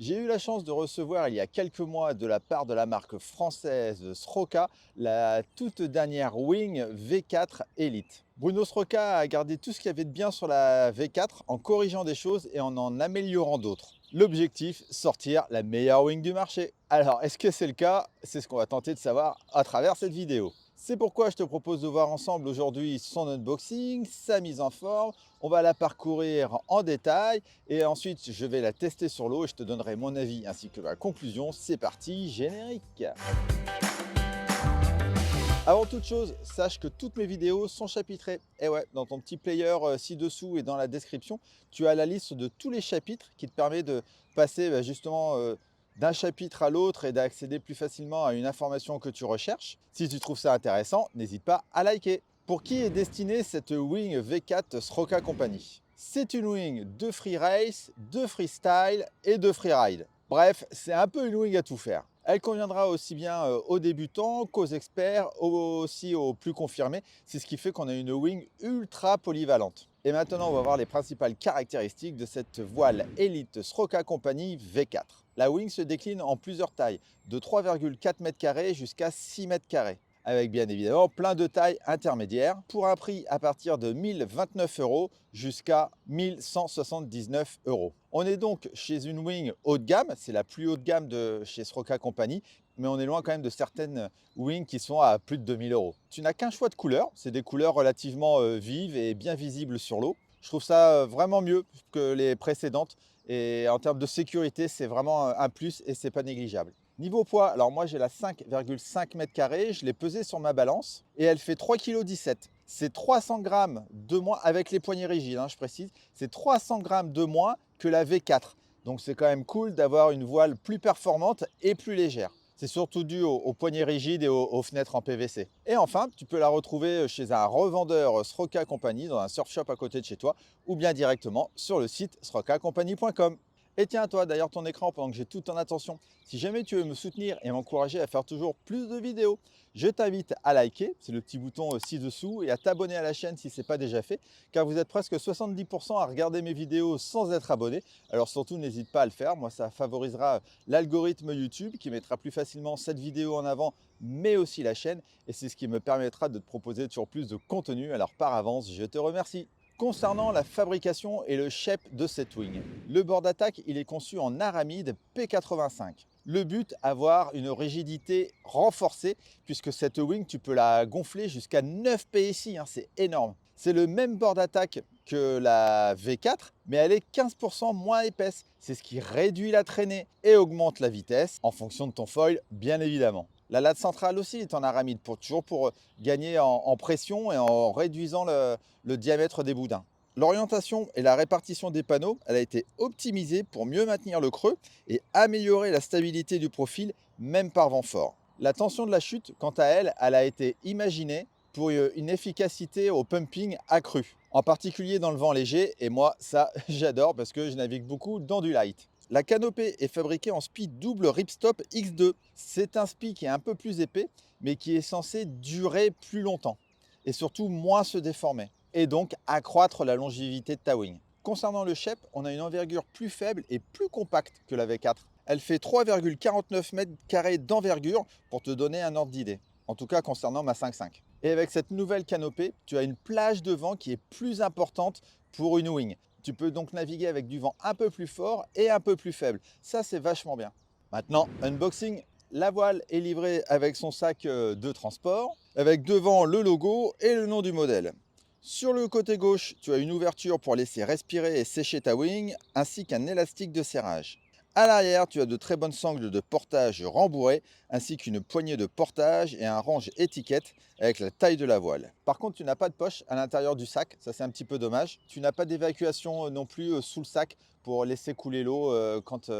J'ai eu la chance de recevoir il y a quelques mois de la part de la marque française Sroka la toute dernière Wing V4 Elite. Bruno Sroka a gardé tout ce qu'il y avait de bien sur la V4 en corrigeant des choses et en améliorant d'autres. L'objectif, sortir la meilleure Wing du marché. Alors, est-ce que c'est le cas? C'est ce qu'on va tenter de savoir à travers cette vidéo. C'est pourquoi je te propose de voir ensemble aujourd'hui son unboxing, sa mise en forme. On va la parcourir en détail et ensuite, je vais la tester sur l'eau et je te donnerai mon avis ainsi que ma conclusion. C'est parti, générique! Avant toute chose, sache que toutes mes vidéos sont chapitrées. Et ouais, dans ton petit player ci-dessous et dans la description, tu as la liste de tous les chapitres qui te permet de passer justement d'un chapitre à l'autre et d'accéder plus facilement à une information que tu recherches. Si tu trouves ça intéressant, n'hésite pas à liker. Pour qui est destinée cette Wing V4 Sroka Company? C'est une wing de free race, de freestyle et de freeride. Bref, c'est un peu une wing à tout faire. Elle conviendra aussi bien aux débutants qu'aux experts, aussi aux plus confirmés. C'est ce qui fait qu'on a une wing ultra polyvalente. Et maintenant, on va voir les principales caractéristiques de cette voile Elite Sroka Company V4. La wing se décline en plusieurs tailles, de 3,4 m² jusqu'à 6 m², avec bien évidemment plein de tailles intermédiaires, pour un prix à partir de 1029 € jusqu'à 1179 €. On est donc chez une wing haut de gamme, c'est la plus haut de gamme de chez Sroka Company, mais on est loin quand même de certaines wings qui sont à plus de 2000 €. Tu n'as qu'un choix de couleurs, c'est des couleurs relativement vives et bien visibles sur l'eau. Je trouve ça vraiment mieux que les précédentes et en termes de sécurité, c'est vraiment un plus et c'est pas négligeable. Niveau poids, alors moi j'ai la 5,5 m², je l'ai pesée sur ma balance et elle fait 3,17 kg. C'est 300 grammes de moins, avec les poignées rigides, hein, je précise, c'est 300 grammes de moins que la V4. Donc c'est quand même cool d'avoir une voile plus performante et plus légère. C'est surtout dû aux poignées rigides et aux fenêtres en PVC. Et enfin, tu peux la retrouver chez un revendeur Sroka Company dans un surf shop à côté de chez toi ou bien directement sur le site srokacompany.com. Et tiens, toi, d'ailleurs, ton écran pendant que j'ai toute ton attention. Si jamais tu veux me soutenir et m'encourager à faire toujours plus de vidéos, je t'invite à liker, c'est le petit bouton ci-dessous, et à t'abonner à la chaîne si ce n'est pas déjà fait, car vous êtes presque 70% à regarder mes vidéos sans être abonné. Alors surtout, n'hésite pas à le faire. Moi, ça favorisera l'algorithme YouTube qui mettra plus facilement cette vidéo en avant, mais aussi la chaîne. Et c'est ce qui me permettra de te proposer toujours plus de contenu. Alors par avance, je te remercie. Concernant la fabrication et le shape de cette wing, le bord d'attaque il est conçu en aramide P85. Le but, avoir une rigidité renforcée puisque cette wing tu peux la gonfler jusqu'à 9 PSI, hein, c'est énorme. C'est le même bord d'attaque que la V4, mais elle est 15% moins épaisse. C'est ce qui réduit la traînée et augmente la vitesse en fonction de ton foil, bien évidemment. La late centrale aussi est en aramide, toujours pour gagner en pression et en réduisant le diamètre des boudins. L'orientation et la répartition des panneaux, elle a été optimisée pour mieux maintenir le creux et améliorer la stabilité du profil, même par vent fort. La tension de la chute, quant à elle, elle a été imaginée pour une efficacité au pumping accrue, en particulier dans le vent léger, et moi, ça, j'adore parce que je navigue beaucoup dans du light. La canopée est fabriquée en spi double ripstop X2. C'est un spi qui est un peu plus épais, mais qui est censé durer plus longtemps et surtout moins se déformer, et donc accroître la longévité de ta wing. Concernant le shape, on a une envergure plus faible et plus compacte que la V4. Elle fait 3,49 m² d'envergure pour te donner un ordre d'idée, en tout cas concernant ma 5.5. Et avec cette nouvelle canopée, tu as une plage de vent qui est plus importante pour une wing. Tu peux donc naviguer avec du vent un peu plus fort et un peu plus faible. Ça, c'est vachement bien. Maintenant, unboxing. La voile est livrée avec son sac de transport, avec devant le logo et le nom du modèle. Sur le côté gauche, tu as une ouverture pour laisser respirer et sécher ta wing, ainsi qu'un élastique de serrage. À l'arrière, tu as de très bonnes sangles de portage rembourrées, ainsi qu'une poignée de portage et un range étiquette avec la taille de la voile. Par contre, tu n'as pas de poche à l'intérieur du sac, ça c'est un petit peu dommage. Tu n'as pas d'évacuation non plus sous le sac pour laisser couler l'eau quand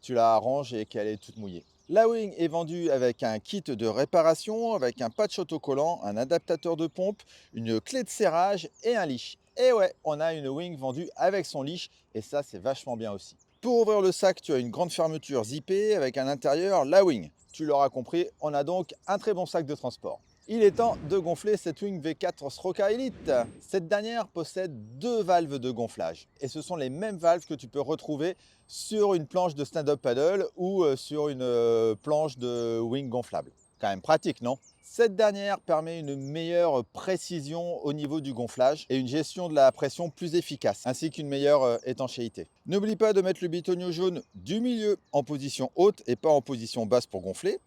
tu la arranges et qu'elle est toute mouillée. La wing est vendue avec un kit de réparation, avec un patch autocollant, un adaptateur de pompe, une clé de serrage et un leash. Et ouais, on a une wing vendue avec son leash et ça c'est vachement bien aussi. Pour ouvrir le sac, tu as une grande fermeture zippée avec à l'intérieur la wing. Tu l'auras compris, on a donc un très bon sac de transport. Il est temps de gonfler cette Wing V4 Sroka Elite. Cette dernière possède deux valves de gonflage et ce sont les mêmes valves que tu peux retrouver sur une planche de stand-up paddle ou sur une planche de wing gonflable. Quand même pratique, non? Cette dernière permet une meilleure précision au niveau du gonflage et une gestion de la pression plus efficace, ainsi qu'une meilleure étanchéité. N'oublie pas de mettre le bitonio jaune du milieu en position haute et pas en position basse pour gonfler.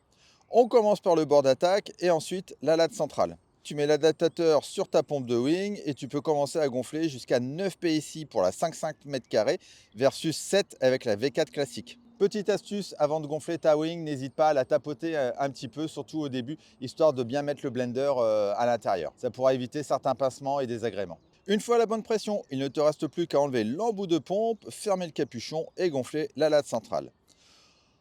On commence par le bord d'attaque et ensuite la latte centrale. Tu mets l'adaptateur sur ta pompe de wing et tu peux commencer à gonfler jusqu'à 9 PSI pour la 5,5 m² versus 7 avec la V4 classique. Petite astuce, avant de gonfler ta wing, n'hésite pas à la tapoter un petit peu, surtout au début, histoire de bien mettre le blender à l'intérieur. Ça pourra éviter certains pincements et désagréments. Une fois la bonne pression, il ne te reste plus qu'à enlever l'embout de pompe, fermer le capuchon et gonfler la latte centrale.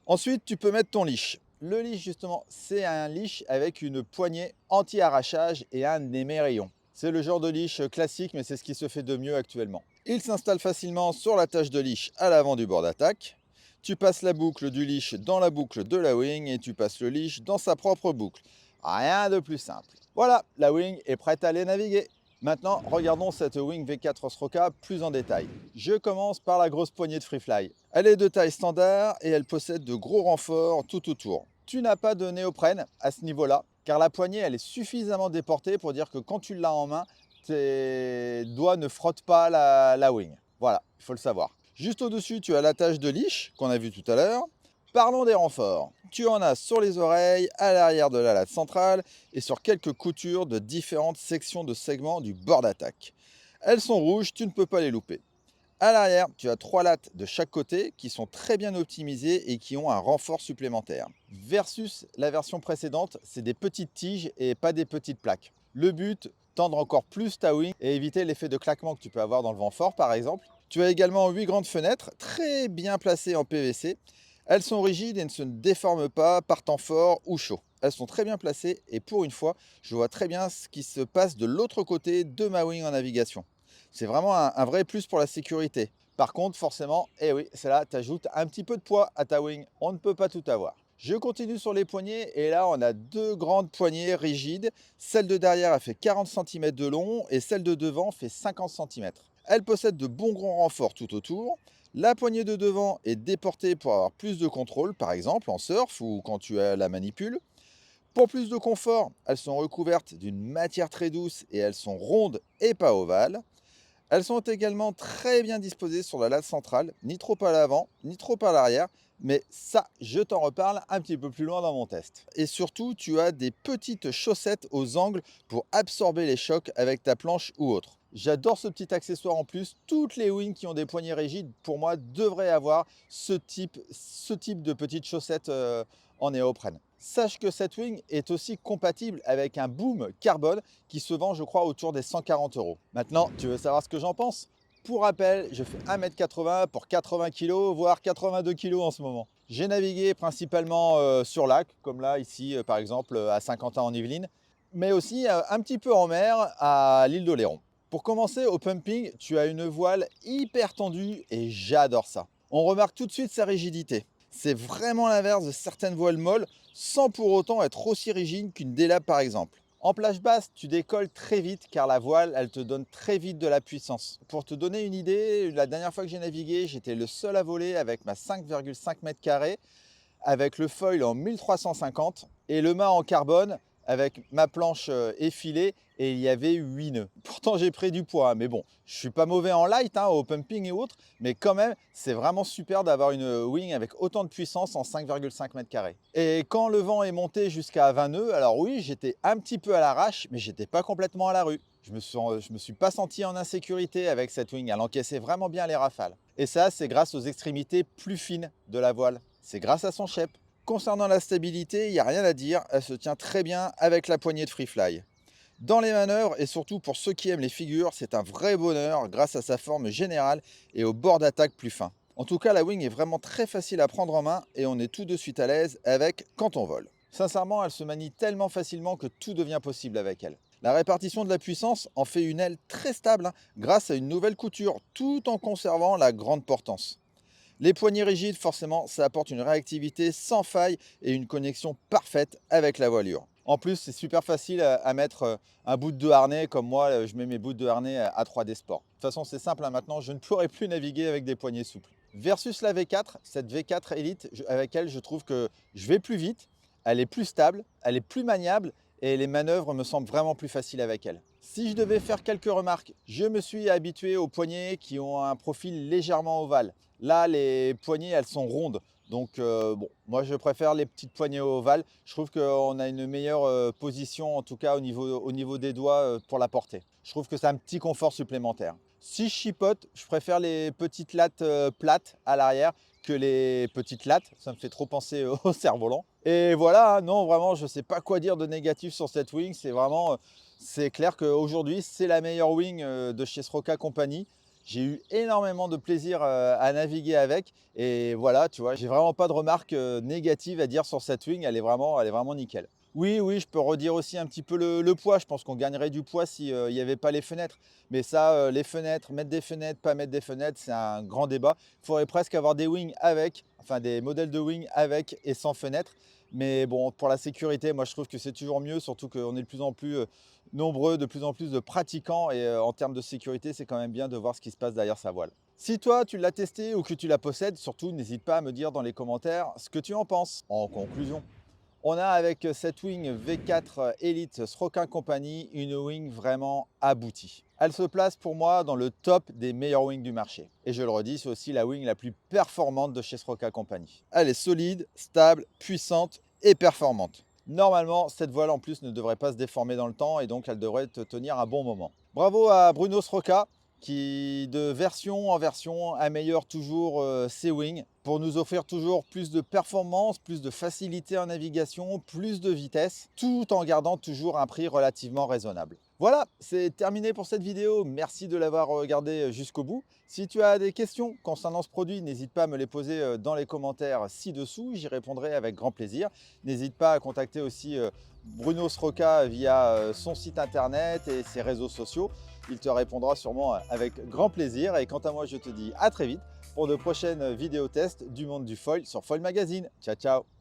Ensuite, tu peux mettre ton leash. Le leash, justement, c'est un leash avec une poignée anti-arrachage et un émerillon. C'est le genre de leash classique, mais c'est ce qui se fait de mieux actuellement. Il s'installe facilement sur la tâche de leash à l'avant du bord d'attaque. Tu passes la boucle du leash dans la boucle de la wing et tu passes le leash dans sa propre boucle. Rien de plus simple. Voilà, la wing est prête à aller naviguer. Maintenant, regardons cette Wing V4 Sroka plus en détail. Je commence par la grosse poignée de Freefly. Elle est de taille standard et elle possède de gros renforts tout autour. Tu n'as pas de néoprène à ce niveau-là, car la poignée elle est suffisamment déportée pour dire que quand tu l'as en main, tes doigts ne frottent pas la wing. Voilà, il faut le savoir. Juste au-dessus, tu as l'attache de leash qu'on a vu tout à l'heure. Parlons des renforts. Tu en as sur les oreilles, à l'arrière de la latte centrale et sur quelques coutures de différentes sections de segments du bord d'attaque. Elles sont rouges, tu ne peux pas les louper. À l'arrière, tu as 3 lattes de chaque côté qui sont très bien optimisées et qui ont un renfort supplémentaire. Versus la version précédente, c'est des petites tiges et pas des petites plaques. Le but, tendre encore plus ta wing et éviter l'effet de claquement que tu peux avoir dans le vent fort par exemple. Tu as également 8 grandes fenêtres très bien placées en PVC. Elles sont rigides et ne se déforment pas par temps fort ou chaud. Elles sont très bien placées et pour une fois, je vois très bien ce qui se passe de l'autre côté de ma wing en navigation. C'est vraiment un vrai plus pour la sécurité. Par contre, forcément, eh oui, c'est là, tu ajoutes un petit peu de poids à ta wing. On ne peut pas tout avoir. Je continue sur les poignées et là, on a deux grandes poignées rigides. Celle de derrière, elle fait 40 cm de long et celle de devant fait 50 cm. Elle possède de bons grands renforts tout autour. La poignée de devant est déportée pour avoir plus de contrôle, par exemple en surf ou quand tu la manipules. Pour plus de confort, elles sont recouvertes d'une matière très douce et elles sont rondes et pas ovales. Elles sont également très bien disposées sur la latte centrale, ni trop à l'avant, ni trop à l'arrière, mais ça, je t'en reparle un petit peu plus loin dans mon test. Et surtout, tu as des petites chaussettes aux angles pour absorber les chocs avec ta planche ou autre. J'adore ce petit accessoire en plus. Toutes les wings qui ont des poignées rigides, pour moi, devraient avoir ce type de petites chaussettes en néoprène. Sache que cette wing est aussi compatible avec un boom carbone qui se vend, je crois, autour des 140 €. Maintenant, tu veux savoir ce que j'en pense? Pour rappel, je fais 1,80 m pour 80 kg, voire 82 kg en ce moment. J'ai navigué principalement sur lac, comme là, ici, par exemple, à Saint-Quentin en Yvelines, mais aussi un petit peu en mer, à l'île d'Oléron. Pour commencer, au pumping, tu as une voile hyper tendue et j'adore ça. On remarque tout de suite sa rigidité. C'est vraiment l'inverse de certaines voiles molles, sans pour autant être aussi rigide qu'une Délab par exemple. En plage basse, tu décolles très vite car la voile, elle te donne très vite de la puissance. Pour te donner une idée, la dernière fois que j'ai navigué, j'étais le seul à voler avec ma 5,5 m², avec le foil en 1350 et le mât en carbone avec ma planche effilée et il y avait 8 nœuds. Pourtant j'ai pris du poids, mais bon, je suis pas mauvais en light, au pumping et autres, mais quand même, c'est vraiment super d'avoir une wing avec autant de puissance en 5,5 m². Et quand le vent est monté jusqu'à 20 nœuds, alors oui, j'étais un petit peu à l'arrache, mais j'étais pas complètement à la rue. Je me suis pas senti en insécurité avec cette wing, elle encaissait vraiment bien les rafales. Et ça, c'est grâce aux extrémités plus fines de la voile. C'est grâce à son chep. Concernant la stabilité, il n'y a rien à dire, elle se tient très bien avec la poignée de Freefly. Dans les manœuvres, et surtout pour ceux qui aiment les figures, c'est un vrai bonheur grâce à sa forme générale et au bord d'attaque plus fin. En tout cas, la wing est vraiment très facile à prendre en main et on est tout de suite à l'aise avec quand on vole. Sincèrement, elle se manie tellement facilement que tout devient possible avec elle. La répartition de la puissance en fait une aile très stable grâce à une nouvelle couture, tout en conservant la grande portance. Les poignées rigides, forcément, ça apporte une réactivité sans faille et une connexion parfaite avec la voilure. En plus, c'est super facile à mettre un bout de harnais, comme moi, je mets mes bouts de harnais à 3D Sport. De toute façon, c'est simple, hein, maintenant, je ne pourrai plus naviguer avec des poignées souples. Versus la V4, cette V4 Elite, avec elle, je trouve que je vais plus vite, elle est plus stable, elle est plus maniable et les manœuvres me semblent vraiment plus faciles avec elle. Si je devais faire quelques remarques, je me suis habitué aux poignées qui ont un profil légèrement ovale. Là, les poignées, elles sont rondes. Donc, bon, moi, je préfère les petites poignées ovales. Je trouve qu'on a une meilleure position, en tout cas au niveau des doigts pour la porter. Je trouve que c'est un petit confort supplémentaire. Si je chipote, je préfère les petites lattes plates à l'arrière que les petites lattes. Ça me fait trop penser au cerf-volant. Et voilà, hein, non, vraiment, je ne sais pas quoi dire de négatif sur cette wing. C'est vraiment, c'est clair qu'aujourd'hui, c'est la meilleure wing de chez Sroka Company. J'ai eu énormément de plaisir à naviguer avec et voilà, tu vois, j'ai vraiment pas de remarques négatives à dire sur cette wing, elle est vraiment nickel. Oui, oui, je peux redire aussi un petit peu le poids. Je pense qu'on gagnerait du poids s'il n'y avait pas les fenêtres. Mais ça, les fenêtres, mettre des fenêtres, pas mettre des fenêtres, c'est un grand débat. Il faudrait presque avoir des wings avec, enfin des modèles de wings avec et sans fenêtres. Mais bon, pour la sécurité, moi je trouve que c'est toujours mieux, surtout qu'on est de plus en plus nombreux, de plus en plus de pratiquants. Et en termes de sécurité, c'est quand même bien de voir ce qui se passe derrière sa voile. Si toi, tu l'as testé ou que tu la possèdes, surtout, n'hésite pas à me dire dans les commentaires ce que tu en penses. En conclusion, on a avec cette wing V4 Elite Sroka Company une wing vraiment aboutie. Elle se place pour moi dans le top des meilleures wings du marché. Et je le redis, c'est aussi la wing la plus performante de chez Sroka Company. Elle est solide, stable, puissante et performante. Normalement, cette voile en plus ne devrait pas se déformer dans le temps et donc elle devrait te tenir un bon moment. Bravo à Bruno Sroka qui, de version en version, améliore toujours ses wings pour nous offrir toujours plus de performance, plus de facilité en navigation, plus de vitesse, tout en gardant toujours un prix relativement raisonnable. Voilà, c'est terminé pour cette vidéo. Merci de l'avoir regardé jusqu'au bout. Si tu as des questions concernant ce produit, n'hésite pas à me les poser dans les commentaires ci-dessous. J'y répondrai avec grand plaisir. N'hésite pas à contacter aussi Bruno Sroka via son site internet et ses réseaux sociaux. Il te répondra sûrement avec grand plaisir. Et quant à moi, je te dis à très vite pour de prochaines vidéos tests du monde du foil sur Foil Magazine. Ciao, ciao!